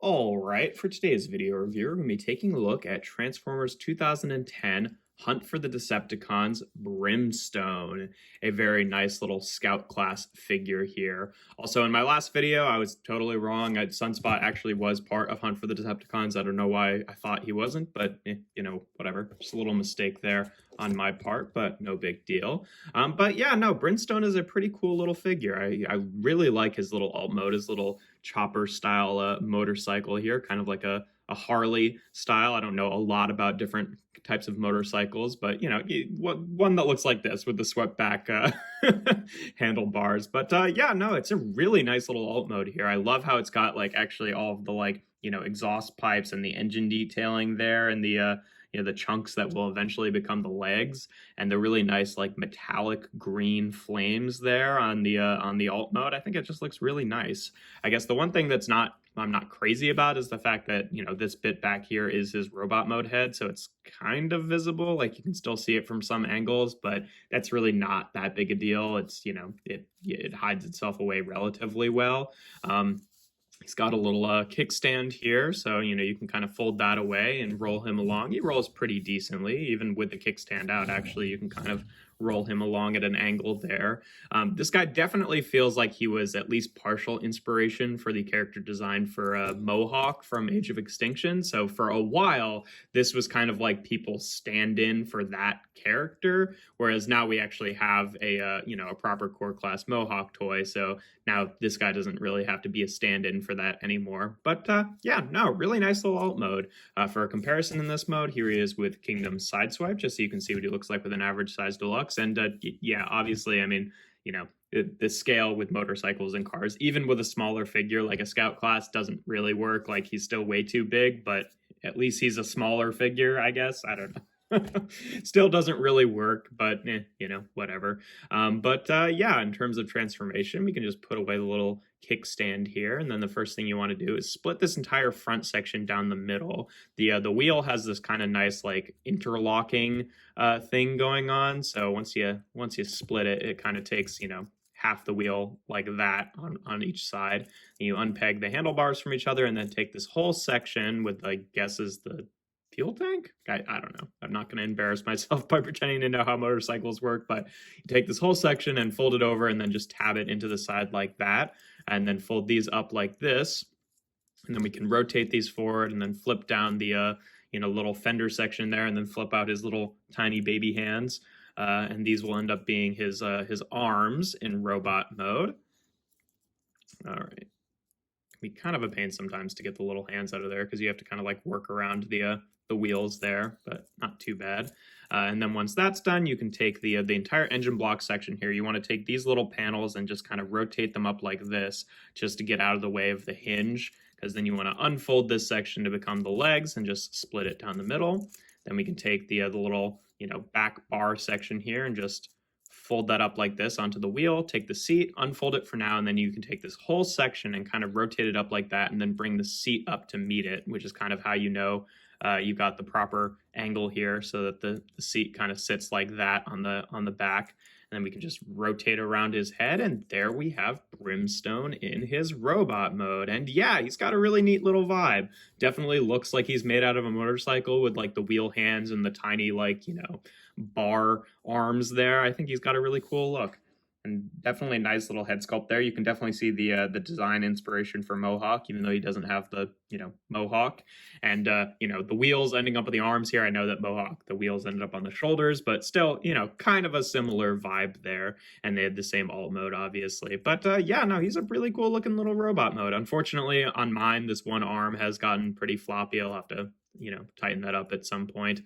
All right, for today's video review, we're going to be taking a look at Transformers 2010 Hunt for the Decepticons Brimstone, a very nice little scout class figure here. Also, in my last video, I was totally wrong. Sunspot actually was part of Hunt for the Decepticons. I don't know why I thought he wasn't, but whatever. Just a little mistake there on my part, but no big deal. But yeah, no, Brimstone is a pretty cool little figure. I really like his little alt mode, his little chopper style motorcycle here, kind of like a Harley style. I don't know a lot about different types of motorcycles, but one that looks like this with the swept back handlebars. But yeah, no, it's a really nice little alt mode here. I love how it's got like actually all of the exhaust pipes and the engine detailing there, and the chunks that will eventually become the legs, and the really nice like metallic green flames there on the alt mode. I think it just looks really nice. I guess the one thing I'm not crazy about is the fact that this bit back here is his robot mode head, so it's kind of visible, like you can still see it from some angles, but that's really not that big a deal. It's it hides itself away relatively well. He's got a little kickstand here, so you can kind of fold that away and roll him along. He rolls pretty decently, even with the kickstand out. Actually, you can kind of roll him along at an angle there. This guy definitely feels like he was at least partial inspiration for the character design for Mohawk from Age of Extinction. So for a while, this was kind of like people's stand-in for that character, whereas now we actually have a proper core class Mohawk toy. So now this guy doesn't really have to be a stand-in for that anymore. But yeah, no, really nice little alt mode. For a comparison in this mode, here he is with Kingdom Sideswipe, just so you can see what he looks like with an average size deluxe. And yeah, obviously, I mean, the scale with motorcycles and cars, even with a smaller figure like a scout class, doesn't really work. Like, he's still way too big, but at least he's a smaller figure, I guess. I don't know. Still doesn't really work, but whatever. But yeah, in terms of transformation, we can just put away the little kickstand here, and then the first thing you want to do is split this entire front section down the middle. The wheel has this kind of nice like interlocking thing going on, so once you split it, it kind of takes half the wheel like that on each side. And you unpeg the handlebars from each other, and then take this whole section with, I guess, is the fuel tank? I don't know. I'm not going to embarrass myself by pretending to know how motorcycles work, but you take this whole section and fold it over, and then just tab it into the side like that, and then fold these up like this, and then we can rotate these forward and then flip down the little fender section there, and then flip out his little tiny baby hands, and these will end up being his arms in robot mode. All right. Be kind of a pain sometimes to get the little hands out of there, because you have to kind of like work around the wheels there, but not too bad. And then once that's done, you can take the entire engine block section here. You want to take these little panels and just kind of rotate them up like this, just to get out of the way of the hinge, because then you want to unfold this section to become the legs and just split it down the middle. Then we can take the little back bar section here and just fold that up like this onto the wheel, take the seat, unfold it for now, and then you can take this whole section and kind of rotate it up like that, and then bring the seat up to meet it, which is kind of how you got the proper angle here, so that the seat kind of sits like that on the back. And then we can just rotate around his head, and there we have Brimstone in his robot mode. And yeah, he's got a really neat little vibe. Definitely looks like he's made out of a motorcycle with like the wheel hands and the tiny bar arms there. I think he's got a really cool look. And definitely a nice little head sculpt there. You can definitely see the design inspiration for Mohawk, even though he doesn't have the Mohawk. And the wheels ending up on the arms here. I know that Mohawk, the wheels ended up on the shoulders, but still kind of a similar vibe there. And they had the same alt mode, obviously. But yeah, no, he's a really cool looking little robot mode. Unfortunately, on mine, this one arm has gotten pretty floppy. I'll have to tighten that up at some point.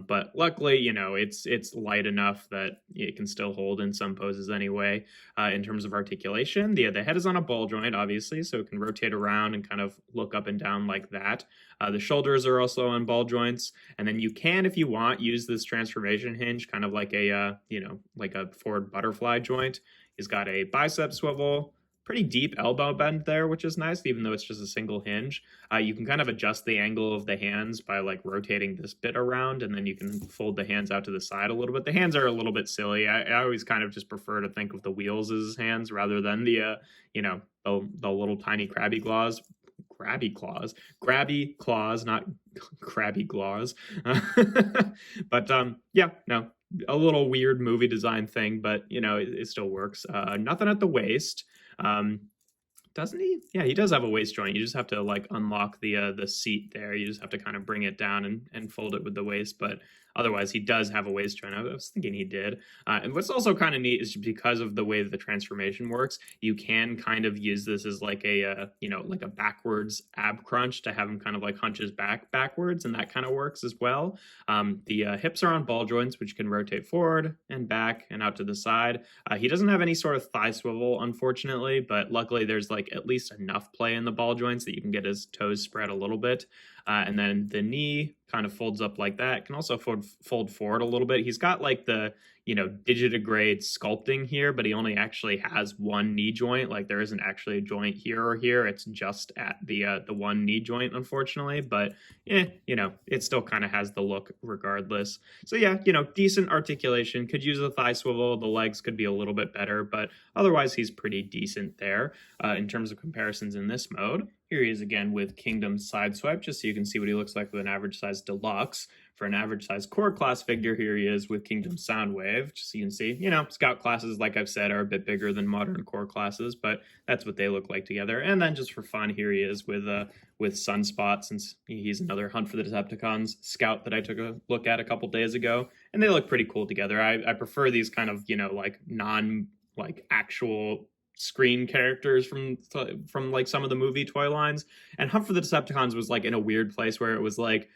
But luckily, it's light enough that it can still hold in some poses anyway. In terms of articulation, the head is on a ball joint, obviously, so it can rotate around and kind of look up and down like that. The shoulders are also on ball joints, and then you can, if you want, use this transformation hinge, kind of like a like a forward butterfly joint. He's got a bicep swivel, pretty deep elbow bend there, which is nice, even though it's just a single hinge. You can kind of adjust the angle of the hands by like rotating this bit around, and then you can fold the hands out to the side a little bit. The hands are a little bit silly. I always kind of just prefer to think of the wheels as hands rather than the little tiny crabby claws. grabby claws. Grabby claws, not crabby claws. But yeah, no, a little weird movie design thing, but you know, it still works. Nothing at the waist. Um, doesn't he? Yeah, he does have a waist joint. You just have to like unlock the seat there. You just have to kind of bring it down and fold it with the waist. But otherwise, he does have a waist joint. I was thinking he did. And what's also kind of neat is because of the way that the transformation works, you can kind of use this as like a you know, like a backwards ab crunch to have him kind of like hunch his back backwards, and that kind of works as well. The hips are on ball joints, which can rotate forward and back and out to the side. He doesn't have any sort of thigh swivel, unfortunately, but luckily there's like at least enough play in the ball joints that you can get his toes spread a little bit. And then the knee kind of folds up like that. It can also fold forward a little bit. He's got like the, you know, digitigrade sculpting here, but he only actually has one knee joint. Like there isn't actually a joint here or here. It's just at the one knee joint, unfortunately. But you know, it still kind of has the look regardless. So yeah, you know, decent articulation. Could use a thigh swivel. The legs could be a little bit better, but otherwise he's pretty decent there in terms of comparisons in this mode. Here he is again with Kingdom Sideswipe, just so you can see what he looks like with an average size deluxe. For an average size core class figure, here he is with Kingdom Soundwave, just so you can see, you know, scout classes, like I've said, are a bit bigger than modern core classes, but that's what they look like together. And then just for fun, here he is with Sunspot, since he's another Hunt for the Decepticons scout that I took a look at a couple days ago, and they look pretty cool together. I prefer these kind of, you know, like actual screen characters from like some of the movie toy lines. And Hunt for the Decepticons was like in a weird place where it was like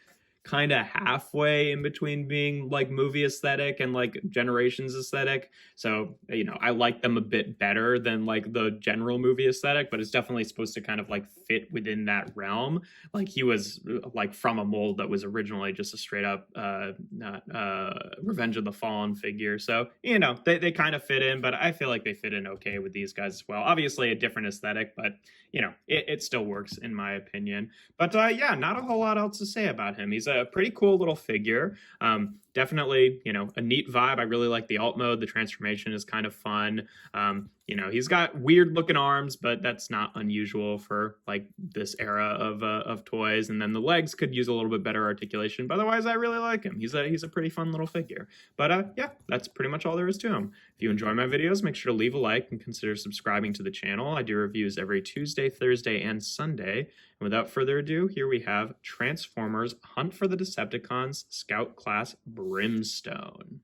kind of halfway in between being like movie aesthetic and like Generations aesthetic. So, you know, I like them a bit better than like the general movie aesthetic, but it's definitely supposed to kind of like fit within that realm. Like he was like from a mold that was originally just a straight up Revenge of the Fallen figure. So, you know, they kind of fit in, but I feel like they fit in okay with these guys as well. Obviously a different aesthetic, but you know, it still works in my opinion. But yeah, not a whole lot else to say about him. He's a pretty cool little figure. Definitely, you know, a neat vibe. I really like the alt mode. The transformation is kind of fun. You know, he's got weird looking arms, but that's not unusual for like this era of toys. And then the legs could use a little bit better articulation, but otherwise I really like him. He's a pretty fun little figure. But yeah, that's pretty much all there is to him. If you enjoy my videos, make sure to leave a like and consider subscribing to the channel. I do reviews every Tuesday, Thursday, and Sunday. And without further ado, here we have Transformers Hunt for the Decepticons Scout Class Brimstone.